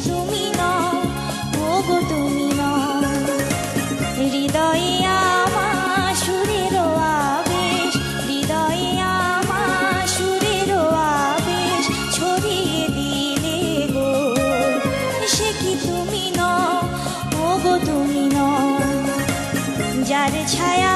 তুমি নও, ওগো তুমি নও। হৃদয়ে আমার সুরের আবেশ, হৃদয়ে আমার সুরের আবেশ ছড়িয়ে দিলে গো। সে কি তুমি নও, ওগো তুমি নও। যার ছায়া